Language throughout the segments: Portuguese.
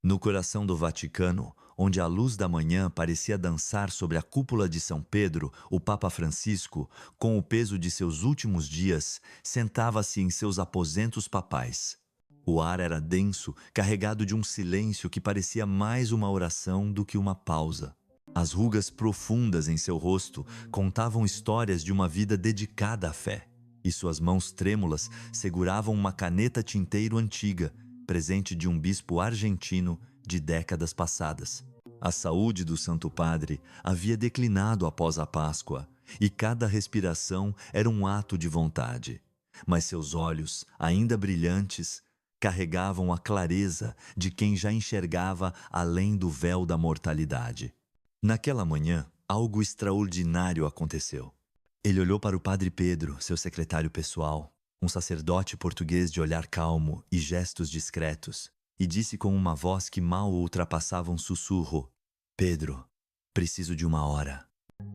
No coração do Vaticano, onde a luz da manhã parecia dançar sobre a cúpula de São Pedro, o Papa Francisco, com o peso de seus últimos dias, sentava-se em seus aposentos papais. O ar era denso, carregado de um silêncio que parecia mais uma oração do que uma pausa. As rugas profundas em seu rosto contavam histórias de uma vida dedicada à fé, e suas mãos trêmulas seguravam uma caneta tinteiro antiga, presente de um bispo argentino de décadas passadas. A saúde do Santo Padre havia declinado após a Páscoa, e cada respiração era um ato de vontade. Mas seus olhos, ainda brilhantes, carregavam a clareza de quem já enxergava além do véu da mortalidade. Naquela manhã, algo extraordinário aconteceu. Ele olhou para o Padre Pedro, seu secretário pessoal, um sacerdote português de olhar calmo e gestos discretos, e disse com uma voz que mal ultrapassava um sussurro: Pedro, preciso de uma hora.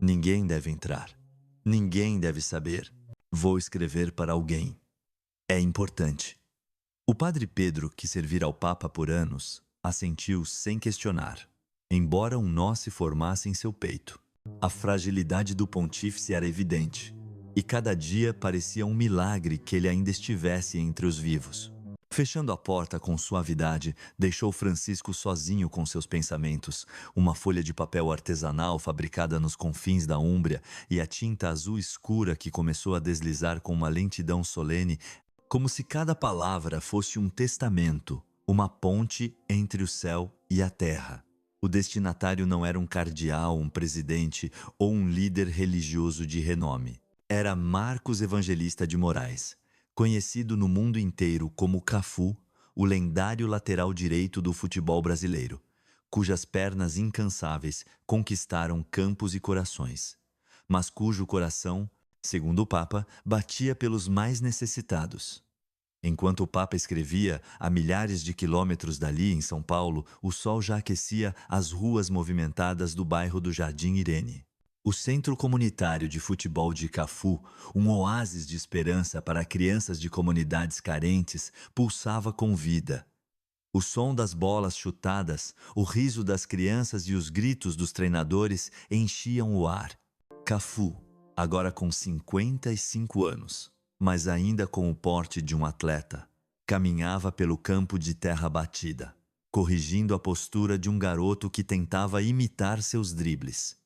Ninguém deve entrar. Ninguém deve saber. Vou escrever para alguém. É importante. O Padre Pedro, que servira ao Papa por anos, assentiu sem questionar, embora um nó se formasse em seu peito. A fragilidade do pontífice era evidente, e cada dia parecia um milagre que ele ainda estivesse entre os vivos. Fechando a porta com suavidade, deixou Francisco sozinho com seus pensamentos, uma folha de papel artesanal fabricada nos confins da Úmbria e a tinta azul escura que começou a deslizar com uma lentidão solene, como se cada palavra fosse um testamento, uma ponte entre o céu e a terra. O destinatário não era um cardeal, um presidente ou um líder religioso de renome. Era Marcos Evangelista de Moraes, conhecido no mundo inteiro como Cafu, o lendário lateral direito do futebol brasileiro, cujas pernas incansáveis conquistaram campos e corações, mas cujo coração, segundo o Papa, batia pelos mais necessitados. Enquanto o Papa escrevia, a milhares de quilômetros dali, em São Paulo, o sol já aquecia as ruas movimentadas do bairro do Jardim Irene. O Centro Comunitário de Futebol de Cafu, um oásis de esperança para crianças de comunidades carentes, pulsava com vida. O som das bolas chutadas, o riso das crianças e os gritos dos treinadores enchiam o ar. Cafu, agora com 55 anos, mas ainda com o porte de um atleta, caminhava pelo campo de terra batida, corrigindo a postura de um garoto que tentava imitar seus dribles.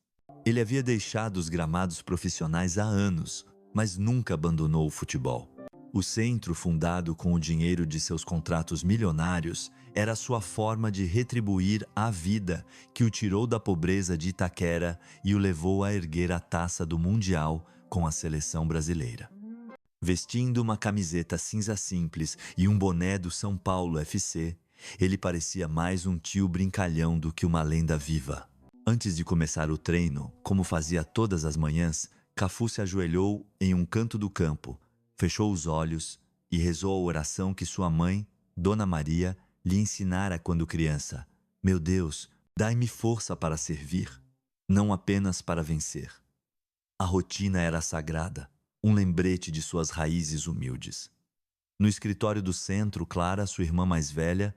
Ele havia deixado os gramados profissionais há anos, mas nunca abandonou o futebol. O centro, fundado com o dinheiro de seus contratos milionários, era sua forma de retribuir a vida que o tirou da pobreza de Itaquera e o levou a erguer a taça do Mundial com a seleção brasileira. Vestindo uma camiseta cinza simples e um boné do São Paulo FC, ele parecia mais um tio brincalhão do que uma lenda viva. Antes de começar o treino, como fazia todas as manhãs, Cafu se ajoelhou em um canto do campo, fechou os olhos e rezou a oração que sua mãe, Dona Maria, lhe ensinara quando criança. Meu Deus, dai-me força para servir, não apenas para vencer. A rotina era sagrada, um lembrete de suas raízes humildes. No escritório do centro, Clara, sua irmã mais velha,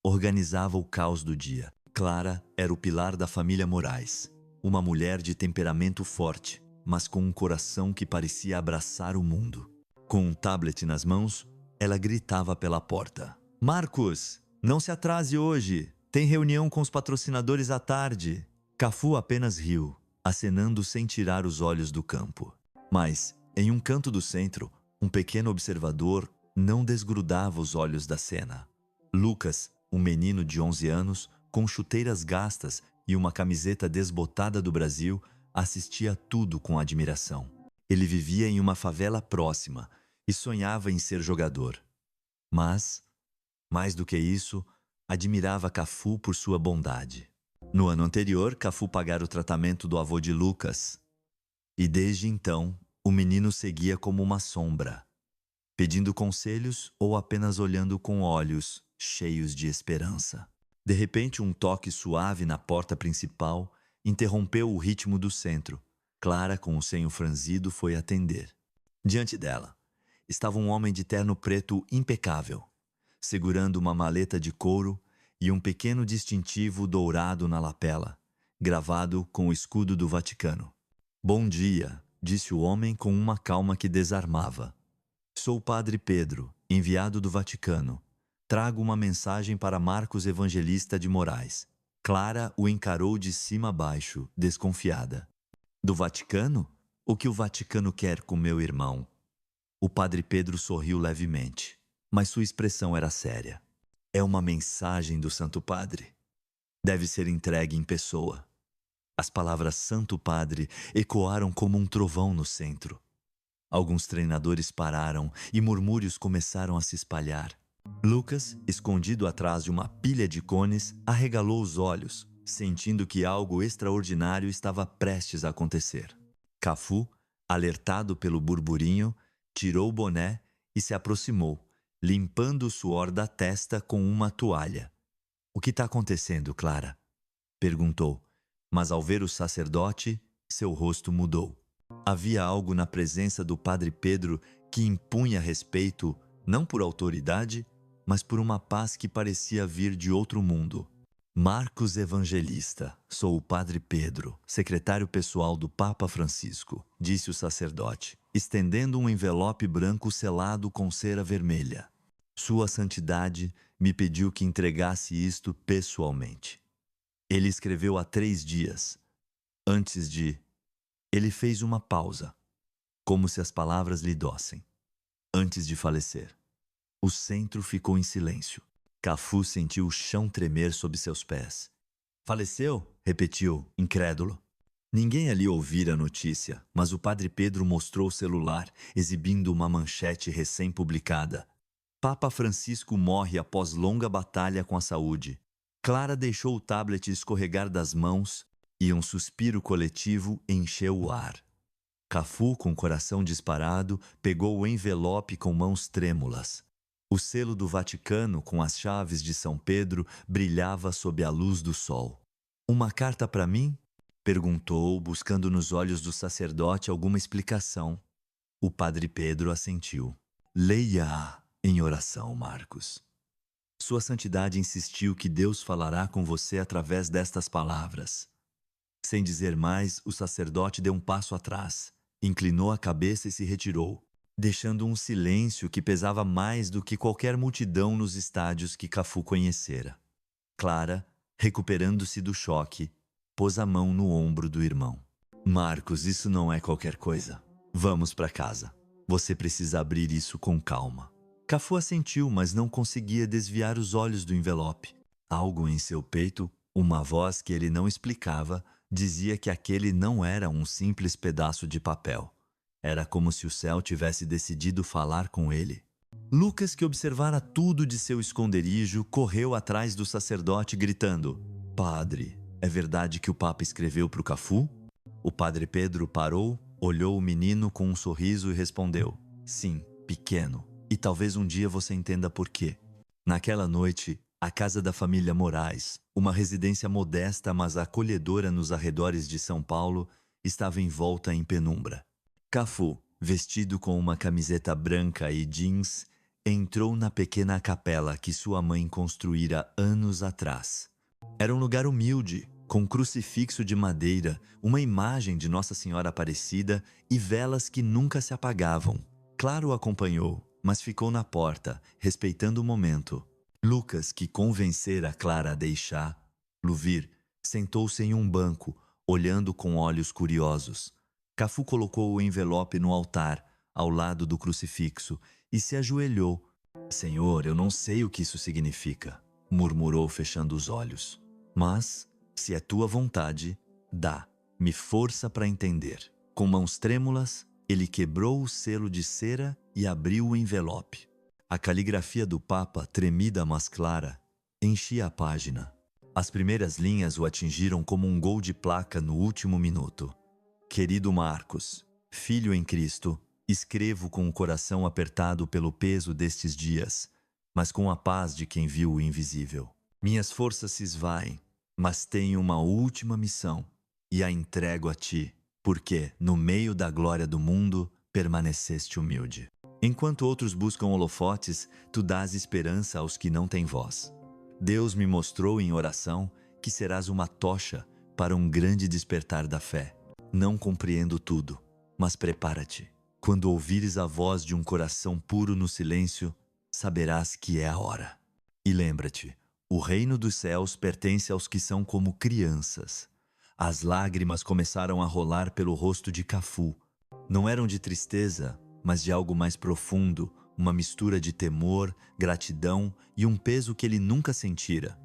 organizava o caos do dia. Clara era o pilar da família Moraes, uma mulher de temperamento forte, mas com um coração que parecia abraçar o mundo. Com um tablet nas mãos, ela gritava pela porta. Marcos, não se atrase hoje, tem reunião com os patrocinadores à tarde. Cafu apenas riu, acenando sem tirar os olhos do campo. Mas, em um canto do centro, um pequeno observador não desgrudava os olhos da cena. Lucas, um menino de 11 anos, com chuteiras gastas e uma camiseta desbotada do Brasil, assistia a tudo com admiração. Ele vivia em uma favela próxima e sonhava em ser jogador. Mas, mais do que isso, admirava Cafu por sua bondade. No ano anterior, Cafu pagara o tratamento do avô de Lucas. E desde então, o menino seguia como uma sombra, pedindo conselhos ou apenas olhando com olhos cheios de esperança. De repente, um toque suave na porta principal interrompeu o ritmo do centro. Clara, com o senho franzido, foi atender. Diante dela, estava um homem de terno preto impecável, segurando uma maleta de couro e um pequeno distintivo dourado na lapela, gravado com o escudo do Vaticano. Bom dia, disse o homem com uma calma que desarmava. Sou o Padre Pedro, enviado do Vaticano. Trago uma mensagem para Marcos Evangelista de Moraes. Clara o encarou de cima a baixo, desconfiada. Do Vaticano? O que o Vaticano quer com meu irmão? O Padre Pedro sorriu levemente, mas sua expressão era séria. É uma mensagem do Santo Padre. Deve ser entregue em pessoa. As palavras Santo Padre ecoaram como um trovão no centro. Alguns treinadores pararam e murmúrios começaram a se espalhar. Lucas, escondido atrás de uma pilha de cones, arregalou os olhos, sentindo que algo extraordinário estava prestes a acontecer. Cafu, alertado pelo burburinho, tirou o boné e se aproximou, limpando o suor da testa com uma toalha. "O que está acontecendo, Clara?" perguntou, mas ao ver o sacerdote, seu rosto mudou. Havia algo na presença do Padre Pedro que impunha respeito, não por autoridade, mas por uma paz que parecia vir de outro mundo. Marcos Evangelista, sou o Padre Pedro, secretário pessoal do Papa Francisco, disse o sacerdote, estendendo um envelope branco selado com cera vermelha. Sua Santidade me pediu que entregasse isto pessoalmente. Ele escreveu há 3 dias. Antes de... Ele fez uma pausa, como se as palavras lhe dossem. Antes de falecer. O centro ficou em silêncio. Cafu sentiu o chão tremer sob seus pés. "Faleceu?" repetiu, incrédulo. Ninguém ali ouvira a notícia, mas o Padre Pedro mostrou o celular, exibindo uma manchete recém-publicada. Papa Francisco morre após longa batalha com a saúde. Clara deixou o tablet escorregar das mãos e um suspiro coletivo encheu o ar. Cafu, com o coração disparado, pegou o envelope com mãos trêmulas. O selo do Vaticano, com as chaves de São Pedro, brilhava sob a luz do sol. "Uma carta para mim?" perguntou, buscando nos olhos do sacerdote alguma explicação. O Padre Pedro assentiu. "Leia-a em oração, Marcos. Sua Santidade insistiu que Deus falará com você através destas palavras." Sem dizer mais, o sacerdote deu um passo atrás, inclinou a cabeça e se retirou, deixando um silêncio que pesava mais do que qualquer multidão nos estádios que Cafu conhecera. Clara, recuperando-se do choque, pôs a mão no ombro do irmão. "Marcos, isso não é qualquer coisa. Vamos para casa. Você precisa abrir isso com calma." Cafu assentiu, mas não conseguia desviar os olhos do envelope. Algo em seu peito, uma voz que ele não explicava, dizia que aquele não era um simples pedaço de papel. Era como se o céu tivesse decidido falar com ele. Lucas, que observara tudo de seu esconderijo, correu atrás do sacerdote gritando: "Padre, é verdade que o Papa escreveu para o Cafu?" O Padre Pedro parou, olhou o menino com um sorriso e respondeu: "Sim, pequeno, e talvez um dia você entenda por quê." Naquela noite, a casa da família Moraes, uma residência modesta mas acolhedora nos arredores de São Paulo, estava envolta em penumbra. Cafu, vestido com uma camiseta branca e jeans, entrou na pequena capela que sua mãe construíra anos atrás. Era um lugar humilde, com um crucifixo de madeira, uma imagem de Nossa Senhora Aparecida e velas que nunca se apagavam. Clara o acompanhou, mas ficou na porta, respeitando o momento. Lucas, que convencera Clara a deixá-lo vir, sentou-se em um banco, olhando com olhos curiosos. Cafu colocou o envelope no altar, ao lado do crucifixo, e se ajoelhou. "Senhor, eu não sei o que isso significa", murmurou fechando os olhos. "Mas, se é tua vontade, dá-me força para entender." Com mãos trêmulas, ele quebrou o selo de cera e abriu o envelope. A caligrafia do Papa, tremida mas clara, enchia a página. As primeiras linhas o atingiram como um gol de placa no último minuto. "Querido Marcos, filho em Cristo, escrevo com o coração apertado pelo peso destes dias, mas com a paz de quem viu o invisível. Minhas forças se esvaem, mas tenho uma última missão e a entrego a ti, porque, no meio da glória do mundo, permaneceste humilde. Enquanto outros buscam holofotes, tu dás esperança aos que não têm voz. Deus me mostrou em oração que serás uma tocha para um grande despertar da fé. Não compreendo tudo, mas prepara-te. Quando ouvires a voz de um coração puro no silêncio, saberás que é a hora. E lembra-te, o reino dos céus pertence aos que são como crianças. As lágrimas começaram a rolar pelo rosto de Cafu. Não eram de tristeza, mas de algo mais profundo, uma mistura de temor, gratidão e um peso que ele nunca sentira.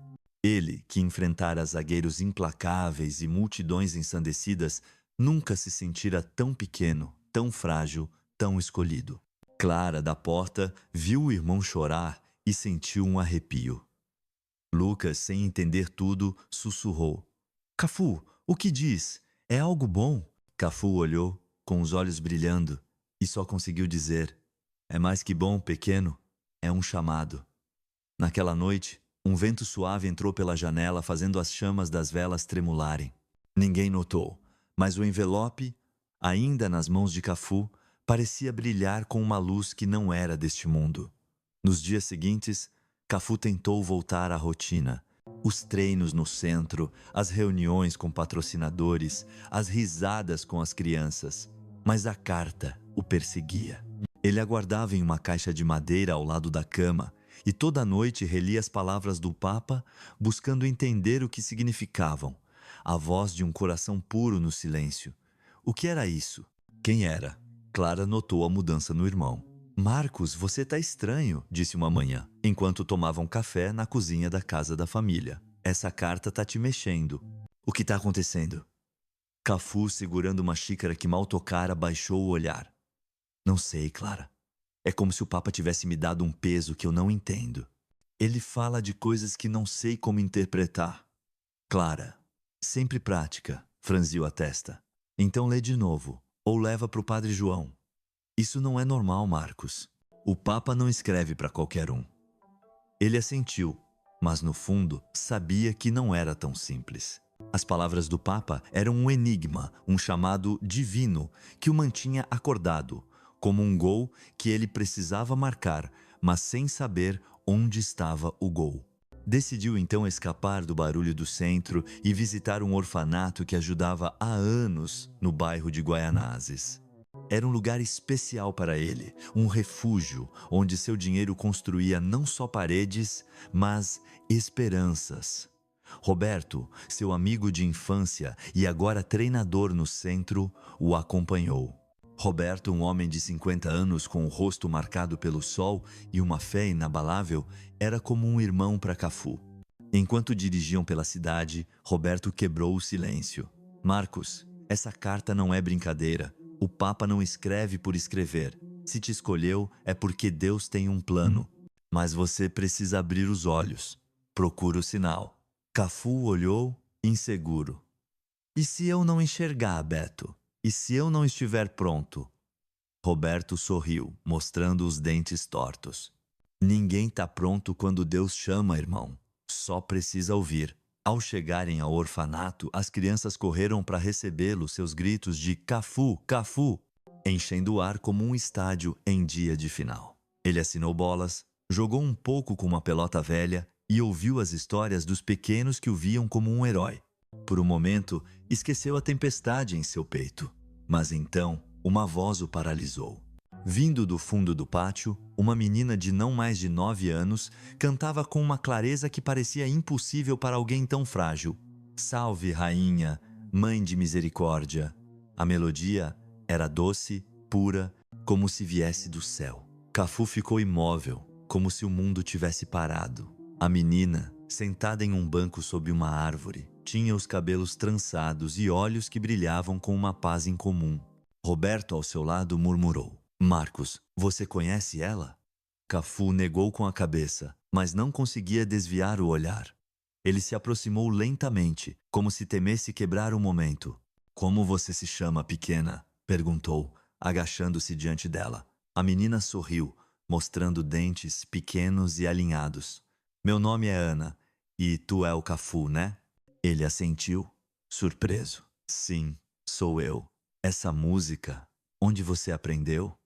Ele, que enfrentara zagueiros implacáveis e multidões ensandecidas, nunca se sentira tão pequeno, tão frágil, tão escolhido. Clara, da porta, viu o irmão chorar e sentiu um arrepio. Lucas, sem entender tudo, sussurrou: Cafu, o que diz? É algo bom? Cafu olhou, com os olhos brilhando, e só conseguiu dizer: é mais que bom, pequeno, é um chamado. Naquela noite, um vento suave entrou pela janela, fazendo as chamas das velas tremularem. Ninguém notou, mas o envelope, ainda nas mãos de Cafu, parecia brilhar com uma luz que não era deste mundo. Nos dias seguintes, Cafu tentou voltar à rotina. Os treinos no centro, as reuniões com patrocinadores, as risadas com as crianças. Mas a carta o perseguia. Ele aguardava em uma caixa de madeira ao lado da cama e toda noite relia as palavras do Papa, buscando entender o que significavam. A voz de um coração puro no silêncio. O que era isso? Quem era? Clara notou a mudança no irmão. Marcos, você tá estranho, disse uma manhã, enquanto tomavam café na cozinha da casa da família. Essa carta tá te mexendo. O que tá acontecendo? Cafu, segurando uma xícara que mal tocara, baixou o olhar. Não sei, Clara. É como se o Papa tivesse me dado um peso que eu não entendo. Ele fala de coisas que não sei como interpretar. Clara, sempre prática, franziu a testa. Então lê de novo, ou leva para o Padre João. Isso não é normal, Marcos. O Papa não escreve para qualquer um. Ele assentiu, mas no fundo sabia que não era tão simples. As palavras do Papa eram um enigma, um chamado divino que o mantinha acordado, como um gol que ele precisava marcar, mas sem saber onde estava o gol. Decidiu então escapar do barulho do centro e visitar um orfanato que ajudava há anos no bairro de Guaianazes. Era um lugar especial para ele, um refúgio onde seu dinheiro construía não só paredes, mas esperanças. Roberto, seu amigo de infância e agora treinador no centro, o acompanhou. Roberto, um homem de 50 anos com o rosto marcado pelo sol e uma fé inabalável, era como um irmão para Cafu. Enquanto dirigiam pela cidade, Roberto quebrou o silêncio. Marcos, essa carta não é brincadeira. O Papa não escreve por escrever. Se te escolheu, é porque Deus tem um plano. Mas você precisa abrir os olhos. Procura o sinal. Cafu olhou, inseguro. E se eu não enxergar, Beto? E se eu não estiver pronto? Roberto sorriu, mostrando os dentes tortos. Ninguém está pronto quando Deus chama, irmão. Só precisa ouvir. Ao chegarem ao orfanato, as crianças correram para recebê-lo, seus gritos de Cafu, Cafu, enchendo o ar como um estádio em dia de final. Ele assinou bolas, jogou um pouco com uma pelota velha e ouviu as histórias dos pequenos que o viam como um herói. Por um momento, esqueceu a tempestade em seu peito. Mas então, uma voz o paralisou. Vindo do fundo do pátio, uma menina de não mais de 9 anos cantava com uma clareza que parecia impossível para alguém tão frágil. Salve, rainha, mãe de misericórdia. A melodia era doce, pura, como se viesse do céu. Cafu ficou imóvel, como se o mundo tivesse parado. A menina, sentada em um banco sob uma árvore, tinha os cabelos trançados e olhos que brilhavam com uma paz incomum. Roberto, ao seu lado, murmurou: Marcos, você conhece ela? Cafu negou com a cabeça, mas não conseguia desviar o olhar. Ele se aproximou lentamente, como se temesse quebrar o momento. Como você se chama, pequena? Perguntou, agachando-se diante dela. A menina sorriu, mostrando dentes pequenos e alinhados. Meu nome é Ana, e tu é o Cafu, né? Ele assentiu, surpreso. Sim, sou eu. Essa música, onde você aprendeu?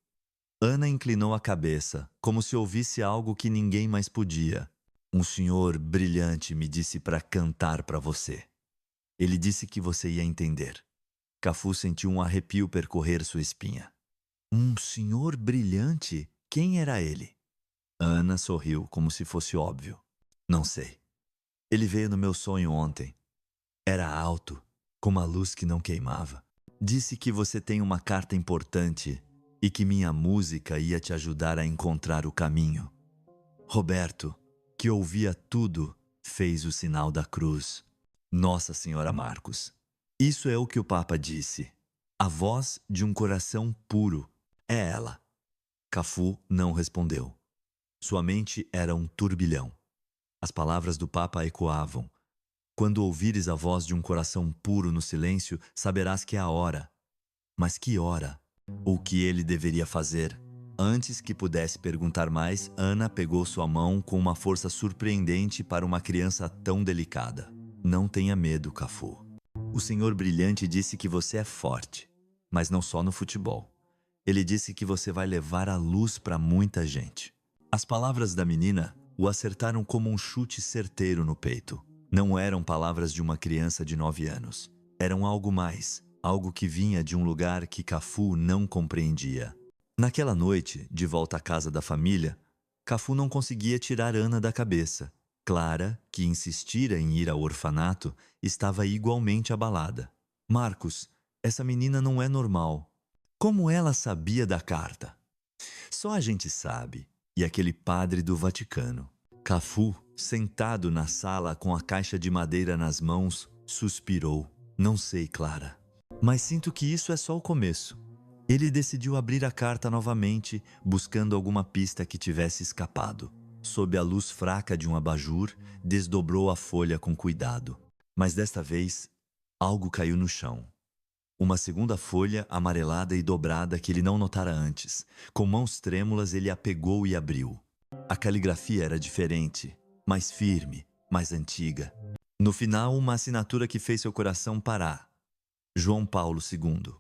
Ana inclinou a cabeça, como se ouvisse algo que ninguém mais podia. Um senhor brilhante me disse para cantar para você. Ele disse que você ia entender. Cafu sentiu um arrepio percorrer sua espinha. Um senhor brilhante? Quem era ele? Ana sorriu como se fosse óbvio. Não sei. Ele veio no meu sonho ontem. Era alto, com uma luz que não queimava. Disse que você tem uma carta importante e que minha música ia te ajudar a encontrar o caminho. Roberto, que ouvia tudo, fez o sinal da cruz. Nossa Senhora Marcos. Isso é o que o Papa disse. A voz de um coração puro. É ela. Cafu não respondeu. Sua mente era um turbilhão. As palavras do Papa ecoavam. Quando ouvires a voz de um coração puro no silêncio, saberás que é a hora. Mas que hora? O que ele deveria fazer? Antes que pudesse perguntar mais, Ana pegou sua mão com uma força surpreendente para uma criança tão delicada. Não tenha medo, Cafu. O senhor brilhante disse que você é forte, mas não só no futebol. Ele disse que você vai levar a luz para muita gente. As palavras da menina o acertaram como um chute certeiro no peito. Não eram palavras de uma criança de 9 anos. Eram algo mais, algo que vinha de um lugar que Cafu não compreendia. Naquela noite, de volta à casa da família, Cafu não conseguia tirar Ana da cabeça. Clara, que insistira em ir ao orfanato, estava igualmente abalada. Marcos, essa menina não é normal. Como ela sabia da carta? Só a gente sabe. E aquele padre do Vaticano. Cafu, sentado na sala com a caixa de madeira nas mãos, suspirou. Não sei, Clara. Mas sinto que isso é só o começo. Ele decidiu abrir a carta novamente, buscando alguma pista que tivesse escapado. Sob a luz fraca de um abajur, desdobrou a folha com cuidado. Mas desta vez, algo caiu no chão. Uma segunda folha amarelada e dobrada que ele não notara antes. Com mãos trêmulas, ele a pegou e abriu. A caligrafia era diferente, mais firme, mais antiga. No final, uma assinatura que fez seu coração parar. João Paulo II.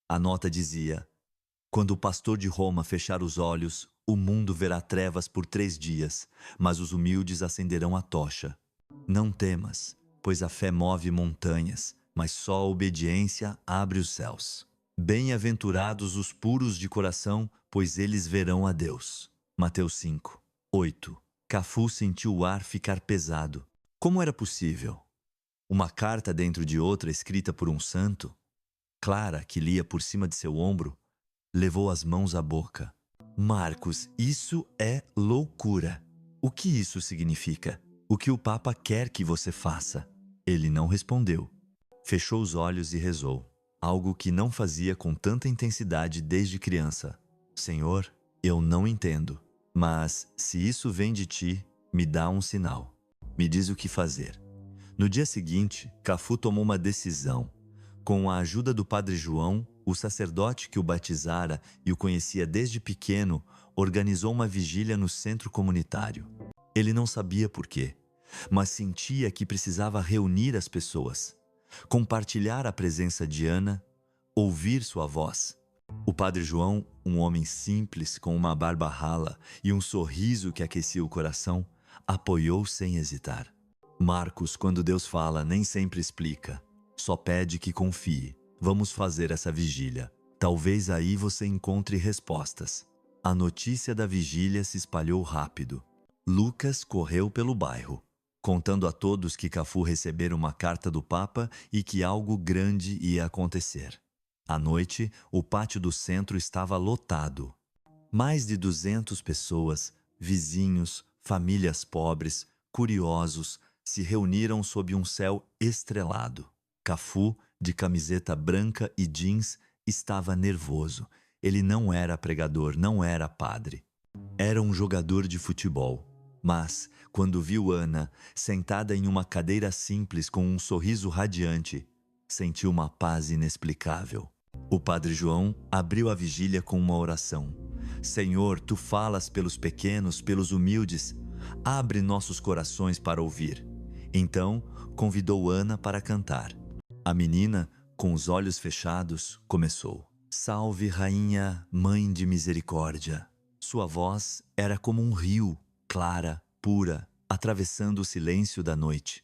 A nota dizia: quando o pastor de Roma fechar os olhos, o mundo verá trevas por 3 dias, mas os humildes acenderão a tocha. Não temas, pois a fé move montanhas, mas só a obediência abre os céus. Bem-aventurados os puros de coração, pois eles verão a Deus. Mateus 5, 8. Cafu sentiu o ar ficar pesado. Como era possível? Uma carta dentro de outra escrita por um santo? Clara, que lia por cima de seu ombro, levou as mãos à boca. Marcos, isso é loucura. O que isso significa? O que o Papa quer que você faça? Ele não respondeu. Fechou os olhos e rezou. Algo que não fazia com tanta intensidade desde criança. Senhor, eu não entendo, mas se isso vem de ti, me dá um sinal. Me diz o que fazer. No dia seguinte, Cafu tomou uma decisão. Com a ajuda do Padre João, o sacerdote que o batizara e o conhecia desde pequeno, organizou uma vigília no centro comunitário. Ele não sabia por quê, mas sentia que precisava reunir as pessoas, compartilhar a presença de Ana, ouvir sua voz. O Padre João, um homem simples com uma barba rala e um sorriso que aquecia o coração, apoiou sem hesitar. Marcos, quando Deus fala, nem sempre explica. Só pede que confie. Vamos fazer essa vigília. Talvez aí você encontre respostas. A notícia da vigília se espalhou rápido. Lucas correu pelo bairro, contando a todos que Cafu recebera uma carta do Papa e que algo grande ia acontecer. À noite, o pátio do centro estava lotado. Mais de 200 pessoas, vizinhos, famílias pobres, curiosos, se reuniram sob um céu estrelado. Cafu, de camiseta branca e jeans, estava nervoso. Ele não era pregador, não era padre. Era um jogador de futebol. Mas, quando viu Ana, sentada em uma cadeira simples com um sorriso radiante, sentiu uma paz inexplicável. O Padre João abriu a vigília com uma oração. Senhor, tu falas pelos pequenos, pelos humildes. Abre nossos corações para ouvir. Então, convidou Ana para cantar. A menina, com os olhos fechados, começou. Salve, Rainha, Mãe de Misericórdia. Sua voz era como um rio, clara, pura. atravessando o silêncio da noite.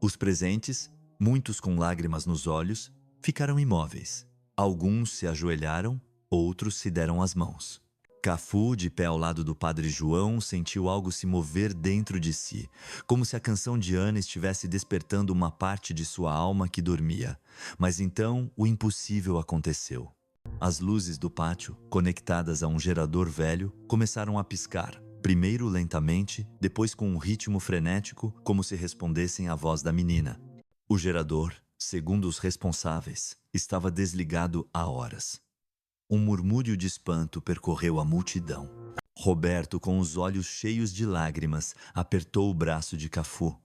Os presentes, muitos com lágrimas nos olhos, ficaram imóveis. Alguns se ajoelharam, outros se deram as mãos. Cafu, de pé ao lado do padre João, sentiu algo se mover dentro de si, como se a canção de Ana estivesse despertando uma parte de sua alma que dormia. Mas então o impossível aconteceu. As luzes do pátio, conectadas a um gerador velho, começaram a piscar, primeiro lentamente, depois com um ritmo frenético, como se respondessem à voz da menina. O gerador, segundo os responsáveis, estava desligado há horas. Um murmúrio de espanto percorreu a multidão. Roberto, com os olhos cheios de lágrimas, apertou o braço de Cafu.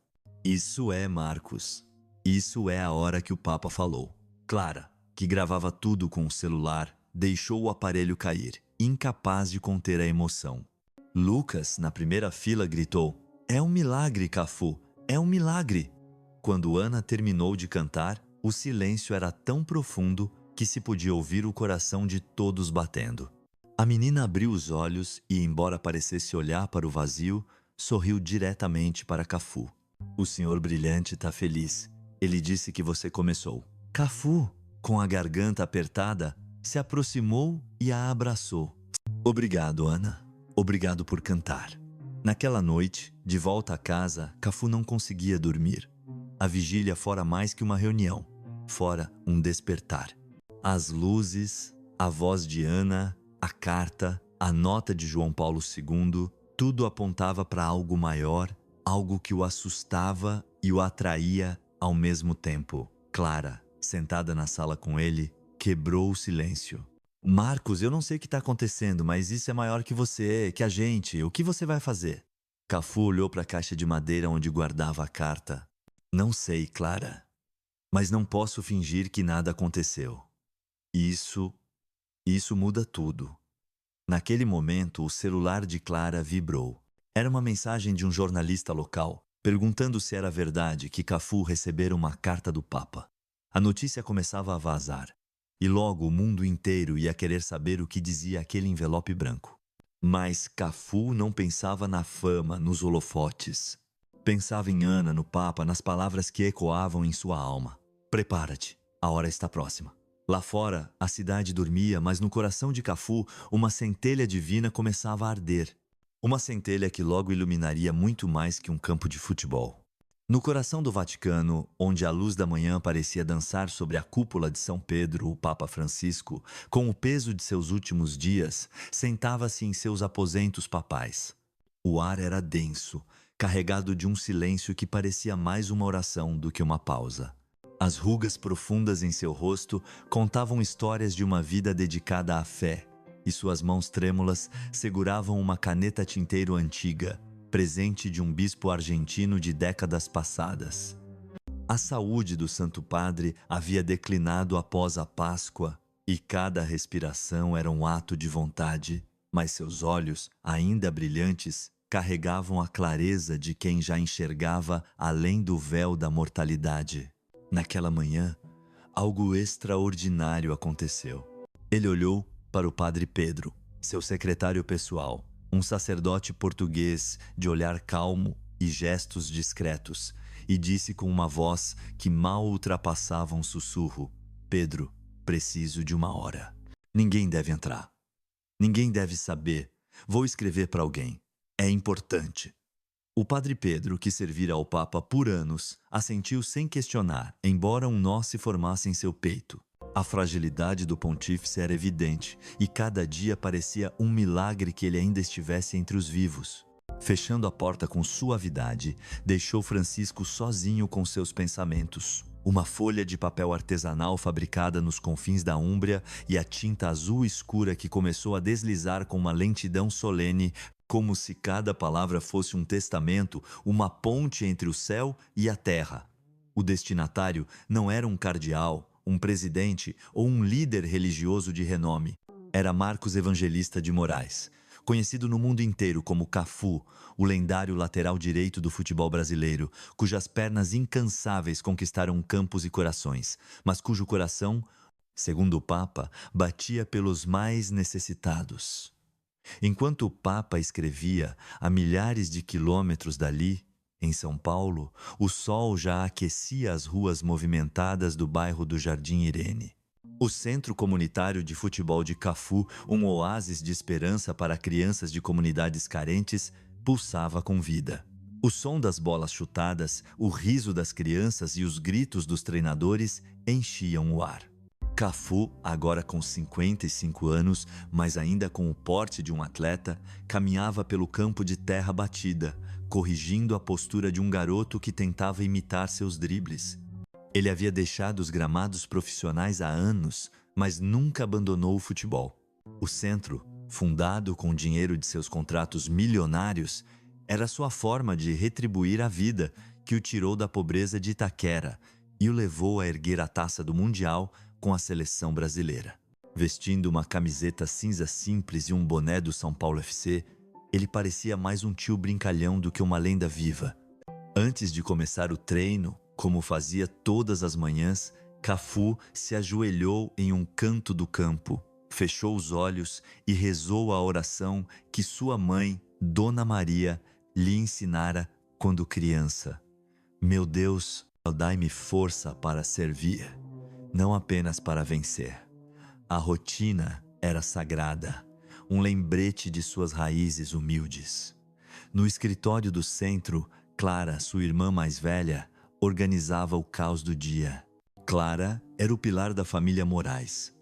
Isso é, Marcos. Isso é a hora que o Papa falou. Clara, que gravava tudo com o celular, deixou o aparelho cair, incapaz de conter a emoção. Lucas, na primeira fila, gritou: "É um milagre, Cafu! É um milagre!" Quando Ana terminou de cantar, o silêncio era tão profundo que se podia ouvir o coração de todos batendo. A menina abriu os olhos e, embora parecesse olhar para o vazio, sorriu diretamente para Cafu. "O senhor brilhante está feliz. Ele disse que você começou." Cafu, com a garganta apertada, se aproximou e a abraçou. "Obrigado, Ana. Obrigado por cantar." Naquela noite, de volta a casa, Cafu não conseguia dormir. A vigília fora mais que uma reunião, fora um despertar. As luzes, a voz de Ana, a carta, a nota de João Paulo II, tudo apontava para algo maior, algo que o assustava e o atraía ao mesmo tempo. Clara, sentada na sala com ele, quebrou o silêncio. "Marcos, eu não sei o que está acontecendo, mas isso é maior que você, que a gente. O que você vai fazer?" Cafu olhou para a caixa de madeira onde guardava a carta. "Não sei, Clara, mas não posso fingir que nada aconteceu. Isso muda tudo." Naquele momento, o celular de Clara vibrou. Era uma mensagem de um jornalista local, perguntando se era verdade que Cafu recebera uma carta do Papa. A notícia começava a vazar, e logo o mundo inteiro ia querer saber o que dizia aquele envelope branco. Mas Cafu não pensava na fama, nos holofotes. Pensava em Ana, no Papa, nas palavras que ecoavam em sua alma. "Prepara-te, a hora está próxima." Lá fora, a cidade dormia, mas no coração de Cafu, uma centelha divina começava a arder. Uma centelha que logo iluminaria muito mais que um campo de futebol. No coração do Vaticano, onde a luz da manhã parecia dançar sobre a cúpula de São Pedro, o Papa Francisco, com o peso de seus últimos dias, sentava-se em seus aposentos papais. O ar era denso, carregado de um silêncio que parecia mais uma oração do que uma pausa. As rugas profundas em seu rosto contavam histórias de uma vida dedicada à fé, e suas mãos trêmulas seguravam uma caneta tinteiro antiga, presente de um bispo argentino de décadas passadas. A saúde do Santo Padre havia declinado após a Páscoa, e cada respiração era um ato de vontade, mas seus olhos, ainda brilhantes, carregavam a clareza de quem já enxergava além do véu da mortalidade. Naquela manhã, algo extraordinário aconteceu. Ele olhou para o padre Pedro, seu secretário pessoal, um sacerdote português de olhar calmo e gestos discretos, e disse com uma voz que mal ultrapassava um sussurro: "Pedro, preciso de uma hora. Ninguém deve entrar. Ninguém deve saber. Vou escrever para alguém. É importante." O padre Pedro, que servira ao Papa por anos, assentiu sem questionar, embora um nó se formasse em seu peito. A fragilidade do pontífice era evidente, e cada dia parecia um milagre que ele ainda estivesse entre os vivos. Fechando a porta com suavidade, deixou Francisco sozinho com seus pensamentos. Uma folha de papel artesanal fabricada nos confins da Úmbria e a tinta azul escura que começou a deslizar com uma lentidão solene, como se cada palavra fosse um testamento, uma ponte entre o céu e a terra. O destinatário não era um cardeal, um presidente ou um líder religioso de renome. Era Marcos Evangelista de Moraes, conhecido no mundo inteiro como Cafu, o lendário lateral direito do futebol brasileiro, cujas pernas incansáveis conquistaram campos e corações, mas cujo coração, segundo o Papa, batia pelos mais necessitados. Enquanto o Papa escrevia, a milhares de quilômetros dali, Em São Paulo, o sol já aquecia as ruas movimentadas do bairro do Jardim Irene. O Centro Comunitário de Futebol de Cafu, um oásis de esperança para crianças de comunidades carentes, pulsava com vida. O som das bolas chutadas, o riso das crianças e os gritos dos treinadores enchiam o ar. Cafu, agora com 55 anos, mas ainda com o porte de um atleta, caminhava pelo campo de terra batida, corrigindo a postura de um garoto que tentava imitar seus dribles. Ele havia deixado os gramados profissionais há anos, mas nunca abandonou o futebol. O centro, fundado com o dinheiro de seus contratos milionários, era sua forma de retribuir a vida que o tirou da pobreza de Itaquera e o levou a erguer a taça do Mundial com a seleção brasileira. Vestindo uma camiseta cinza simples e um boné do São Paulo FC, ele parecia mais um tio brincalhão do que uma lenda viva. Antes de começar o treino, como fazia todas as manhãs, Cafu se ajoelhou em um canto do campo, fechou os olhos e rezou a oração que sua mãe, Dona Maria, lhe ensinara quando criança. Meu Deus, dai-me força para servir, não apenas para vencer. A rotina era sagrada, um lembrete de suas raízes humildes. No escritório do centro, Clara, sua irmã mais velha, organizava o caos do dia. Clara era o pilar da família Moraes.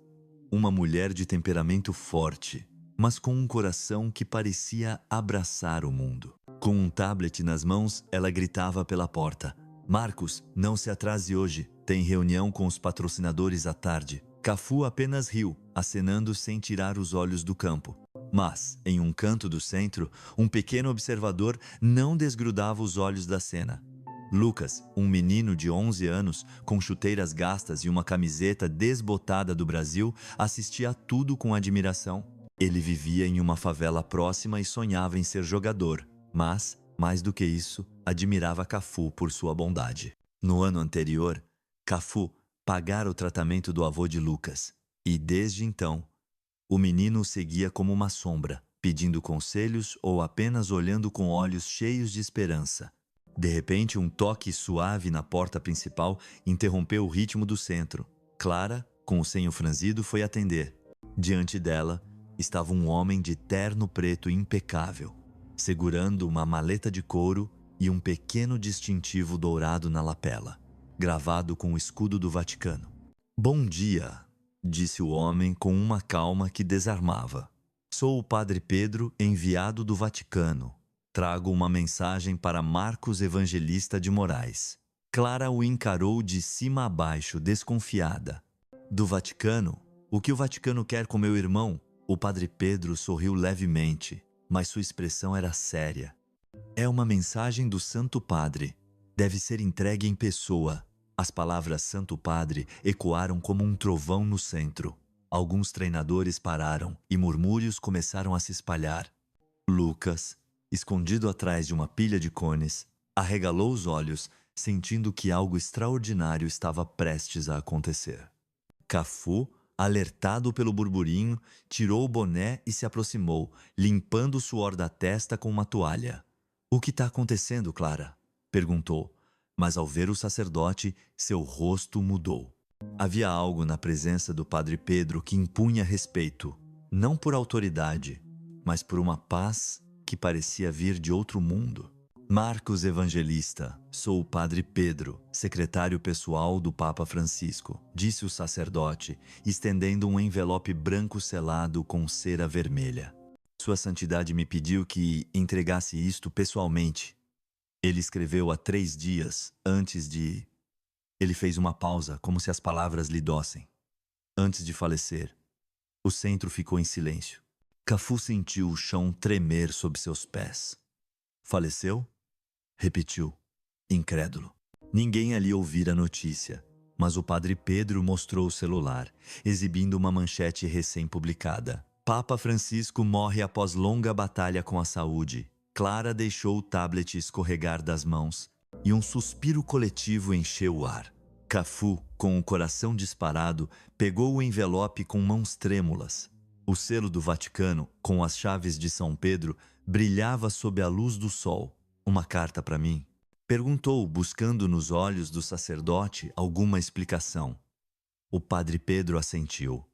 Uma mulher de temperamento forte, mas com um coração que parecia abraçar o mundo. Com um tablet nas mãos, ela gritava pela porta: Marcos, não se atrase hoje, tem reunião com os patrocinadores à tarde. Cafu apenas riu, acenando sem tirar os olhos do campo. Mas, em um canto do centro, um pequeno observador não desgrudava os olhos da cena. Lucas, um menino de 11 anos, com chuteiras gastas e uma camiseta desbotada do Brasil, assistia a tudo com admiração. Ele vivia em uma favela próxima e sonhava em ser jogador, mas, mais do que isso, admirava Cafu por sua bondade. No ano anterior, Cafu pagara o tratamento do avô de Lucas, e desde então, o menino o seguia como uma sombra, pedindo conselhos ou apenas olhando com olhos cheios de esperança. De repente, um toque suave na porta principal interrompeu o ritmo do centro. Clara, com o senho franzido, foi atender. Diante dela, estava um homem de terno preto impecável, segurando uma maleta de couro e um pequeno distintivo dourado na lapela, gravado com o escudo do Vaticano. Bom dia, disse o homem com uma calma que desarmava. Sou o padre Pedro, enviado do Vaticano. Trago uma mensagem para Marcos Evangelista de Moraes. Clara o encarou de cima a baixo, desconfiada. Do Vaticano? O que o Vaticano quer com meu irmão? O padre Pedro sorriu levemente, mas sua expressão era séria. É uma mensagem do Santo Padre. Deve ser entregue em pessoa. As palavras Santo Padre ecoaram como um trovão no centro. Alguns treinadores pararam e murmúrios começaram a se espalhar. Lucas, escondido atrás de uma pilha de cones, arregalou os olhos, sentindo que algo extraordinário estava prestes a acontecer. Cafu, alertado pelo burburinho, tirou o boné e se aproximou, limpando o suor da testa com uma toalha. — O que está acontecendo, Clara? Perguntou, mas ao ver o sacerdote, seu rosto mudou. Havia algo na presença do padre Pedro que impunha respeito, não por autoridade, mas por uma paz que parecia vir de outro mundo. Marcos Evangelista, sou o padre Pedro, secretário pessoal do Papa Francisco, disse o sacerdote, estendendo um envelope branco selado com cera vermelha. Sua Santidade me pediu que entregasse isto pessoalmente. Ele escreveu há 3 dias, antes de... Ele fez uma pausa, como se as palavras lhe dossem. Antes de falecer, o centro ficou em silêncio. Cafu sentiu o chão tremer sob seus pés. Faleceu? Repetiu, incrédulo. Ninguém ali ouvira a notícia, mas o padre Pedro mostrou o celular, exibindo uma manchete recém-publicada. Papa Francisco morre após longa batalha com a saúde. Clara deixou o tablet escorregar das mãos e um suspiro coletivo encheu o ar. Cafu, com o coração disparado, pegou o envelope com mãos trêmulas. O selo do Vaticano, com as chaves de São Pedro, brilhava sob a luz do sol. Uma carta para mim? Perguntou, buscando nos olhos do sacerdote alguma explicação. O padre Pedro assentiu.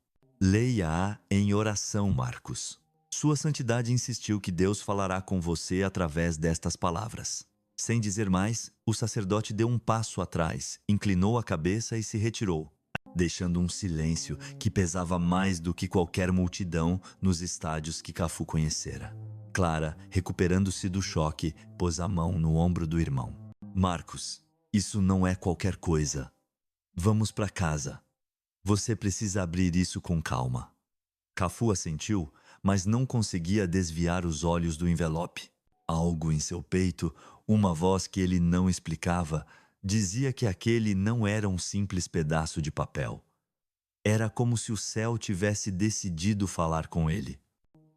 Leia-a em oração, Marcos. Sua Santidade insistiu que Deus falará com você através destas palavras. Sem dizer mais, o sacerdote deu um passo atrás, inclinou a cabeça e se retirou, deixando um silêncio que pesava mais do que qualquer multidão nos estádios que Cafu conhecera. Clara, recuperando-se do choque, pôs a mão no ombro do irmão. Marcos, isso não é qualquer coisa. Vamos para casa. Você precisa abrir isso com calma. Cafu assentiu, mas não conseguia desviar os olhos do envelope. Algo em seu peito, uma voz que ele não explicava, dizia que aquele não era um simples pedaço de papel. Era como se o céu tivesse decidido falar com ele.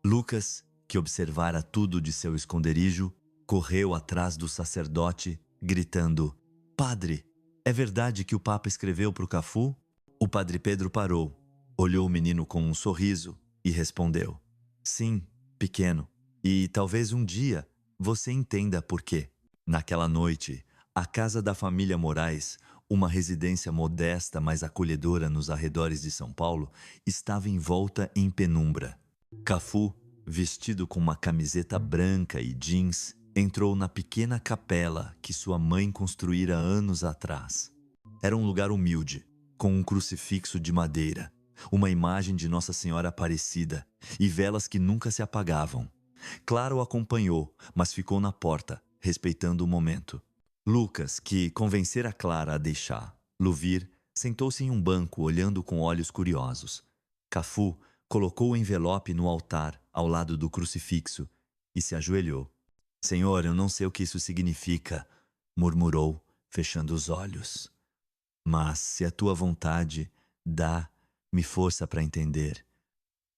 Lucas, que observara tudo de seu esconderijo, correu atrás do sacerdote, gritando: Padre, é verdade que o Papa escreveu para o Cafu? O padre Pedro parou, olhou o menino com um sorriso e respondeu: Sim, pequeno, e talvez um dia você entenda por quê. Naquela noite, a casa da família Moraes, uma residência modesta mas acolhedora nos arredores de São Paulo, estava envolta em penumbra. Cafu, vestido com uma camiseta branca e jeans, entrou na pequena capela que sua mãe construíra anos atrás. Era um lugar humilde, com um crucifixo de madeira, uma imagem de Nossa Senhora Aparecida e velas que nunca se apagavam. Clara o acompanhou, mas ficou na porta, respeitando o momento. Lucas, que convencera Clara a deixá-lo vir, sentou-se em um banco, olhando com olhos curiosos. Cafu colocou o envelope no altar, ao lado do crucifixo, e se ajoelhou. Senhor, eu não sei o que isso significa, murmurou, fechando os olhos. Mas, se é tua vontade, dá-me força para entender.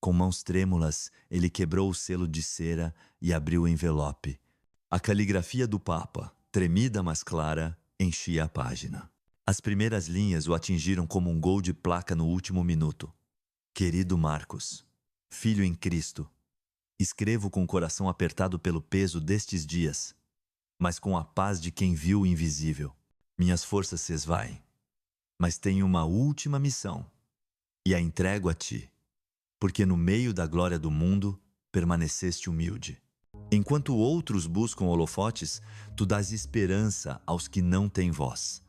Com mãos trêmulas, ele quebrou o selo de cera e abriu o envelope. A caligrafia do Papa, tremida mas clara, enchia a página. As primeiras linhas o atingiram como um gol de placa no último minuto. Querido Marcos, filho em Cristo, escrevo com o coração apertado pelo peso destes dias, mas com a paz de quem viu o invisível. Minhas forças se esvaem, mas tenho uma última missão, e a entrego a ti, porque no meio da glória do mundo permaneceste humilde. Enquanto outros buscam holofotes, tu dás esperança aos que não têm voz.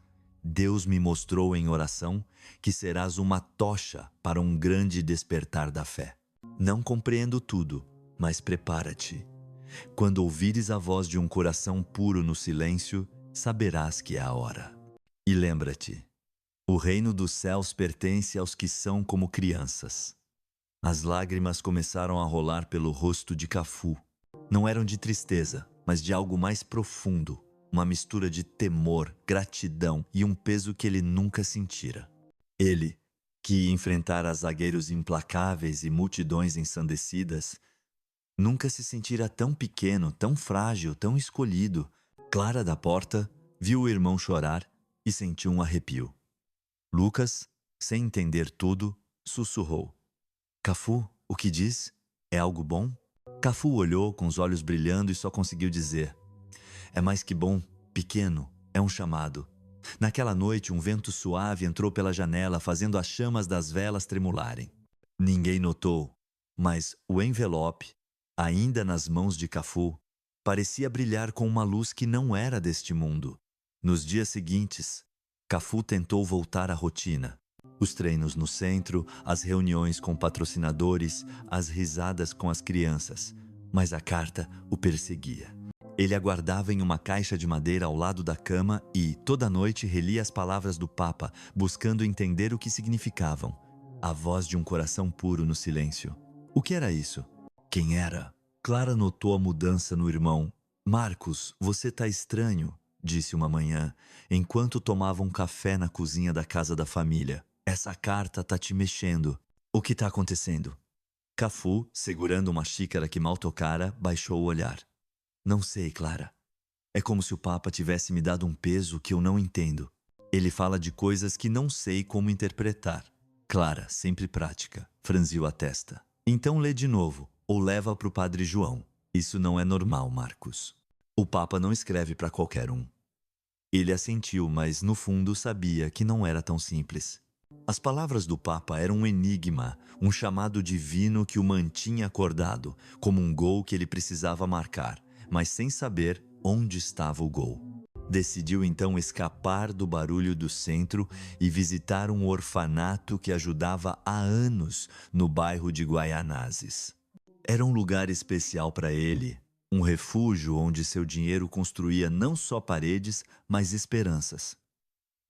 Deus me mostrou em oração que serás uma tocha para um grande despertar da fé. Não compreendo tudo, mas prepara-te. Quando ouvires a voz de um coração puro no silêncio, saberás que é a hora. E lembra-te, o reino dos céus pertence aos que são como crianças. As lágrimas começaram a rolar pelo rosto de Cafu. Não eram de tristeza, mas de algo mais profundo, uma mistura de temor, gratidão e um peso que ele nunca sentira. Ele, que enfrentara zagueiros implacáveis e multidões ensandecidas, nunca se sentira tão pequeno, tão frágil, tão escolhido. Clara da porta viu o irmão chorar e sentiu um arrepio. Lucas, sem entender tudo, sussurrou: Cafu, o que diz? É algo bom? Cafu olhou com os olhos brilhando e só conseguiu dizer: é mais que bom, pequeno, é um chamado. Naquela noite, um vento suave entrou pela janela, fazendo as chamas das velas tremularem. Ninguém notou, mas o envelope, ainda nas mãos de Cafu, parecia brilhar com uma luz que não era deste mundo. Nos dias seguintes, Cafu tentou voltar à rotina. Os treinos no centro, as reuniões com patrocinadores, as risadas com as crianças. Mas a carta o perseguia. Ele aguardava em uma caixa de madeira ao lado da cama e, toda noite, relia as palavras do Papa, buscando entender o que significavam. A voz de um coração puro no silêncio. O que era isso? Quem era? Clara notou a mudança no irmão. Marcos, você tá estranho, disse uma manhã, enquanto tomava um café na cozinha da casa da família. Essa carta tá te mexendo. O que tá acontecendo? Cafu, segurando uma xícara que mal tocara, baixou o olhar. Não sei, Clara. É como se o Papa tivesse me dado um peso que eu não entendo. Ele fala de coisas que não sei como interpretar. Clara, sempre prática, franziu a testa. Então lê de novo, ou leva para o Padre João. Isso não é normal, Marcos. O Papa não escreve para qualquer um. Ele assentiu, mas no fundo sabia que não era tão simples. As palavras do Papa eram um enigma, um chamado divino que o mantinha acordado, como um gol que ele precisava marcar, mas sem saber onde estava o gol. Decidiu então escapar do barulho do centro e visitar um orfanato que ajudava há anos no bairro de Guaianazes. Era um lugar especial para ele, um refúgio onde seu dinheiro construía não só paredes, mas esperanças.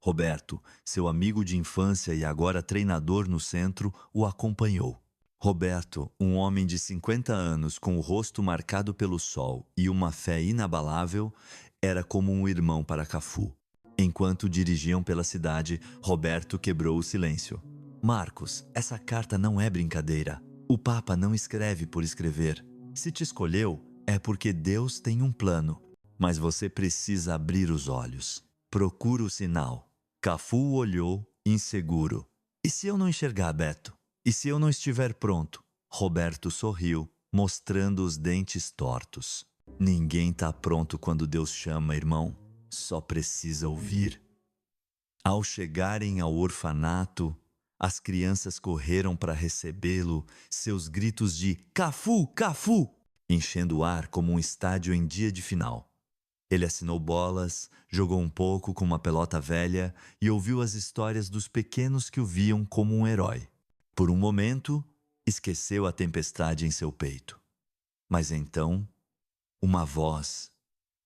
Roberto, seu amigo de infância e agora treinador no centro, o acompanhou. Roberto, um homem de 50 anos com o rosto marcado pelo sol e uma fé inabalável, era como um irmão para Cafu. Enquanto dirigiam pela cidade, Roberto quebrou o silêncio. Marcos, essa carta não é brincadeira. O Papa não escreve por escrever. Se te escolheu, é porque Deus tem um plano. Mas você precisa abrir os olhos. Procura o sinal. Cafu olhou, inseguro. E se eu não enxergar, Beto? E se eu não estiver pronto? Roberto sorriu, mostrando os dentes tortos. Ninguém está pronto quando Deus chama, irmão. Só precisa ouvir. Ao chegarem ao orfanato, as crianças correram para recebê-lo, seus gritos de Cafu, Cafu, enchendo o ar como um estádio em dia de final. Ele assinou bolas, jogou um pouco com uma pelota velha e ouviu as histórias dos pequenos que o viam como um herói. Por um momento, esqueceu a tempestade em seu peito. Mas então, uma voz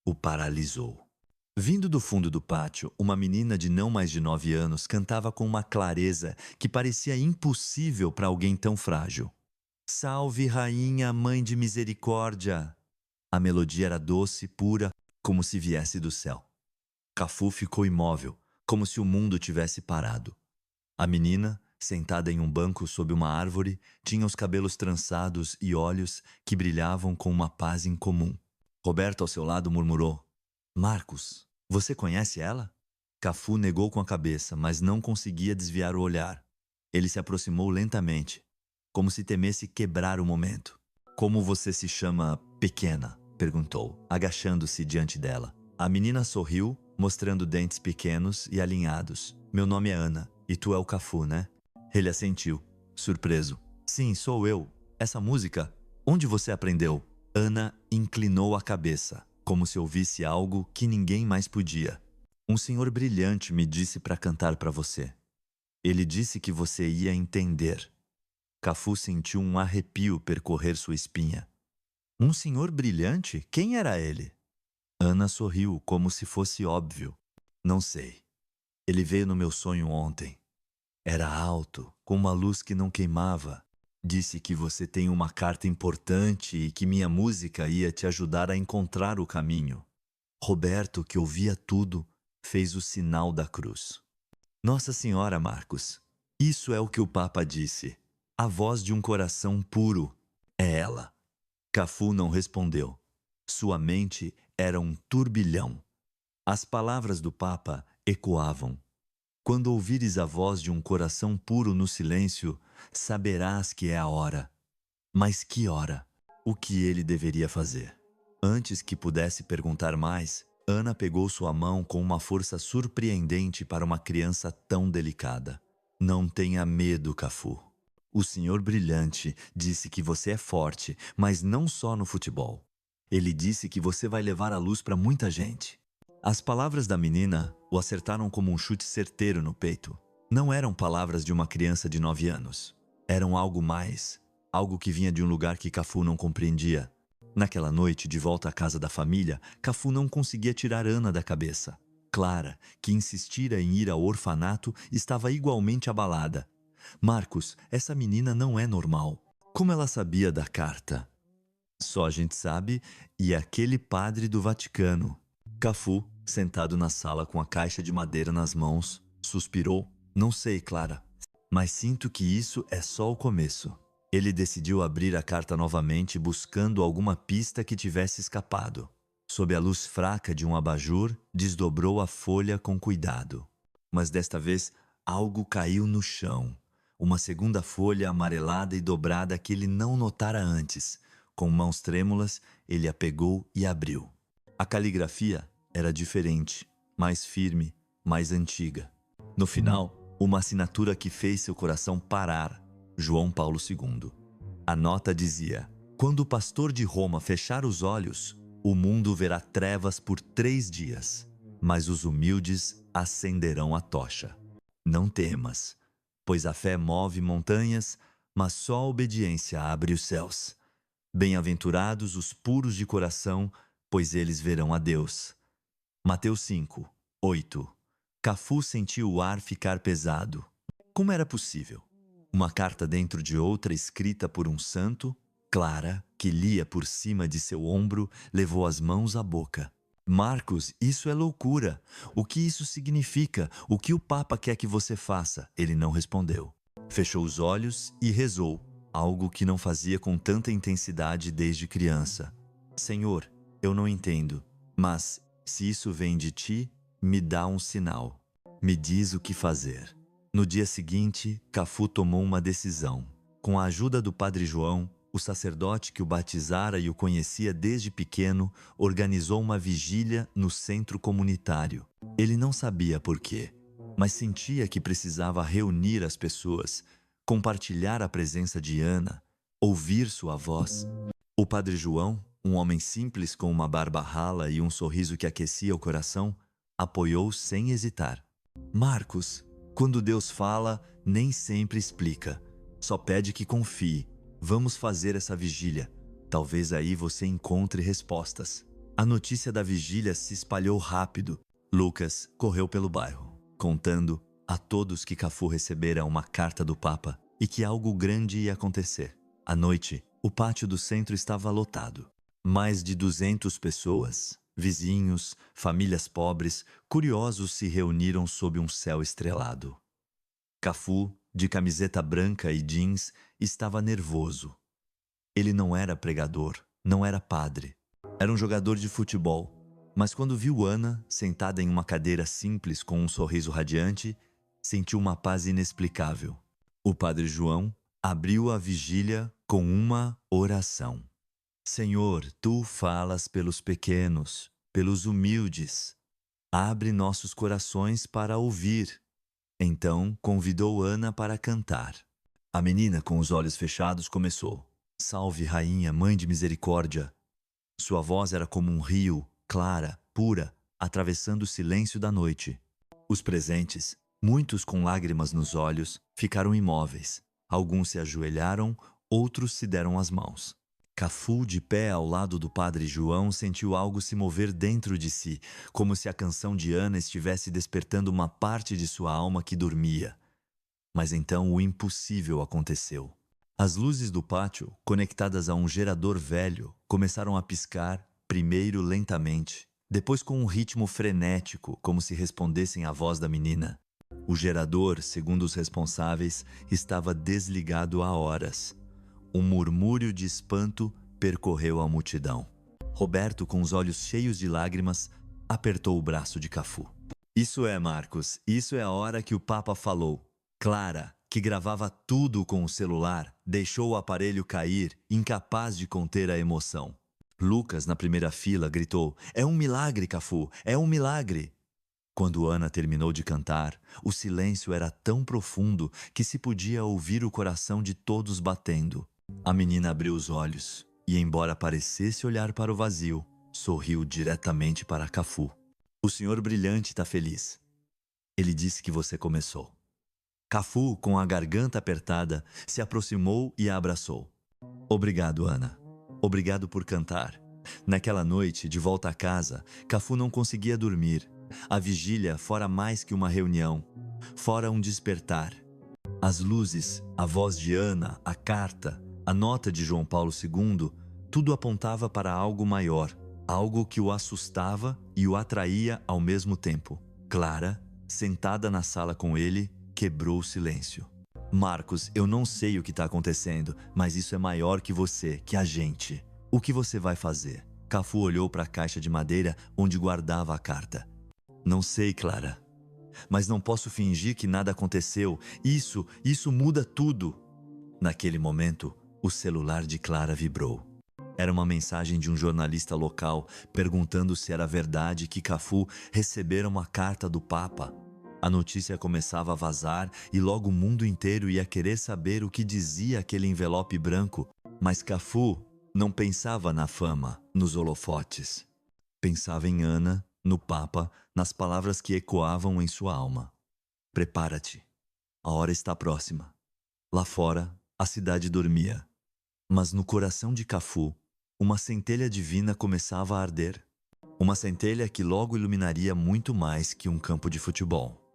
o paralisou. Vindo do fundo do pátio, uma menina de não mais de 9 anos cantava com uma clareza que parecia impossível para alguém tão frágil. Salve, rainha, mãe de misericórdia! A melodia era doce, pura, como se viesse do céu. Cafu ficou imóvel, como se o mundo tivesse parado. A menina, sentada em um banco sob uma árvore, tinha os cabelos trançados e olhos que brilhavam com uma paz incomum. Roberto, ao seu lado, murmurou: Marcos, você conhece ela? Cafu negou com a cabeça, mas não conseguia desviar o olhar. Ele se aproximou lentamente, como se temesse quebrar o momento. Como você se chama, pequena? Perguntou, agachando-se diante dela. A menina sorriu, mostrando dentes pequenos e alinhados. Meu nome é Ana, e tu é o Cafu, né? Ele assentiu, surpreso. Sim, sou eu. Essa música, onde você aprendeu? Ana inclinou a cabeça, como se ouvisse algo que ninguém mais podia. Um senhor brilhante me disse para cantar para você. Ele disse que você ia entender. Cafu sentiu um arrepio percorrer sua espinha. Um senhor brilhante? Quem era ele? Ana sorriu como se fosse óbvio. Não sei. Ele veio no meu sonho ontem. Era alto, com uma luz que não queimava. Disse que você tem uma carta importante e que minha música ia te ajudar a encontrar o caminho. Roberto, que ouvia tudo, fez o sinal da cruz. Nossa Senhora, Marcos, isso é o que o Papa disse. A voz de um coração puro é ela. Cafu não respondeu. Sua mente era um turbilhão. As palavras do Papa ecoavam. Quando ouvires a voz de um coração puro no silêncio, saberás que é a hora. Mas que hora? O que ele deveria fazer? Antes que pudesse perguntar mais, Ana pegou sua mão com uma força surpreendente para uma criança tão delicada. Não tenha medo, Cafu. O senhor brilhante disse que você é forte, mas não só no futebol. Ele disse que você vai levar a luz para muita gente. As palavras da menina o acertaram como um chute certeiro no peito. Não eram palavras de uma criança de 9 anos. Eram algo mais, algo que vinha de um lugar que Cafu não compreendia. Naquela noite, de volta à casa da família, Cafu não conseguia tirar Ana da cabeça. Clara, que insistira em ir ao orfanato, estava igualmente abalada. Marcos, essa menina não é normal. Como ela sabia da carta? Só a gente sabe, e aquele padre do Vaticano. Cafu, sentado na sala com a caixa de madeira nas mãos, suspirou. Não sei, Clara, mas sinto que isso é só o começo. Ele decidiu abrir a carta novamente, buscando alguma pista que tivesse escapado. Sob a luz fraca de um abajur, desdobrou a folha com cuidado. Mas desta vez, algo caiu no chão. Uma segunda folha amarelada e dobrada que ele não notara antes. Com mãos trêmulas, ele a pegou e abriu. A caligrafia era diferente. mais firme, mais antiga. No final, uma assinatura que fez seu coração parar. João Paulo II. A nota dizia: quando o pastor de Roma fechar os olhos, o mundo verá trevas por 3 dias, mas os humildes acenderão a tocha. Não temas, pois a fé move montanhas, mas só a obediência abre os céus. Bem-aventurados os puros de coração, pois eles verão a Deus. Mateus 5, 8. Cafu sentiu o ar ficar pesado. Como era possível? Uma carta dentro de outra escrita por um santo? Clara, que lia por cima de seu ombro, levou as mãos à boca. Marcos, isso é loucura. O que isso significa? O que o Papa quer que você faça? Ele não respondeu. Fechou os olhos e rezou, algo que não fazia com tanta intensidade desde criança. Senhor, eu não entendo, mas se isso vem de ti, me dá um sinal. Me diz o que fazer. No dia seguinte, Cafu tomou uma decisão. Com a ajuda do Padre João, o sacerdote que o batizara e o conhecia desde pequeno, organizou uma vigília no centro comunitário. Ele não sabia por quê, mas sentia que precisava reunir as pessoas, compartilhar a presença de Ana, ouvir sua voz. O Padre João, um homem simples com uma barba rala e um sorriso que aquecia o coração, apoiou sem hesitar. Marcos, quando Deus fala, nem sempre explica. Só pede que confie. Vamos fazer essa vigília. Talvez aí você encontre respostas. A notícia da vigília se espalhou rápido. Lucas correu pelo bairro, contando a todos que Cafu recebera uma carta do Papa e que algo grande ia acontecer. À noite, o pátio do centro estava lotado. Mais de 200 pessoas, vizinhos, famílias pobres, curiosos se reuniram sob um céu estrelado. Cafu, de camiseta branca e jeans, estava nervoso. Ele não era pregador, não era padre. Era um jogador de futebol. Mas quando viu Ana, sentada em uma cadeira simples com um sorriso radiante, sentiu uma paz inexplicável. O Padre João abriu a vigília com uma oração. Senhor, tu falas pelos pequenos, pelos humildes. Abre nossos corações para ouvir. Então convidou Ana para cantar. A menina, com os olhos fechados, começou. Salve, rainha, mãe de misericórdia. Sua voz era como um rio, clara, pura, atravessando o silêncio da noite. Os presentes, muitos com lágrimas nos olhos, ficaram imóveis. Alguns se ajoelharam, outros se deram as mãos. Cafu, de pé ao lado do Padre João, sentiu algo se mover dentro de si, como se a canção de Ana estivesse despertando uma parte de sua alma que dormia. Mas então o impossível aconteceu. As luzes do pátio, conectadas a um gerador velho, começaram a piscar, primeiro lentamente, depois com um ritmo frenético, como se respondessem à voz da menina. O gerador, segundo os responsáveis, estava desligado há horas. Um murmúrio de espanto percorreu a multidão. Roberto, com os olhos cheios de lágrimas, apertou o braço de Cafu. Isso é, Marcos, isso é a hora que o Papa falou. Clara, que gravava tudo com o celular, deixou o aparelho cair, incapaz de conter a emoção. Lucas, na primeira fila, gritou: "É um milagre, Cafu, é um milagre!" Quando Ana terminou de cantar, o silêncio era tão profundo que se podia ouvir o coração de todos batendo. A menina abriu os olhos e, embora parecesse olhar para o vazio, sorriu diretamente para Cafu. "O senhor brilhante está feliz. Ele disse que você começou." Cafu, com a garganta apertada, se aproximou e a abraçou. "Obrigado, Ana. Obrigado por cantar." Naquela noite, de volta a casa, Cafu não conseguia dormir. A vigília fora mais que uma reunião, fora um despertar. As luzes, a voz de Ana, a carta, a nota de João Paulo II, tudo apontava para algo maior, algo que o assustava e o atraía ao mesmo tempo. Clara, sentada na sala com ele, quebrou o silêncio. "Marcos, eu não sei o que está acontecendo, mas isso é maior que você, que a gente. O que você vai fazer?" Cafu olhou para a caixa de madeira onde guardava a carta. "Não sei, Clara. Mas não posso fingir que nada aconteceu. Isso muda tudo." Naquele momento, o celular de Clara vibrou. Era uma mensagem de um jornalista local perguntando se era verdade que Cafu recebera uma carta do Papa. A notícia começava a vazar e logo o mundo inteiro ia querer saber o que dizia aquele envelope branco. Mas Cafu não pensava na fama, nos holofotes. Pensava em Ana, no Papa, nas palavras que ecoavam em sua alma. Prepara-te. A hora está próxima. Lá fora, a cidade dormia. Mas no coração de Cafu, uma centelha divina começava a arder. Uma centelha que logo iluminaria muito mais que um campo de futebol.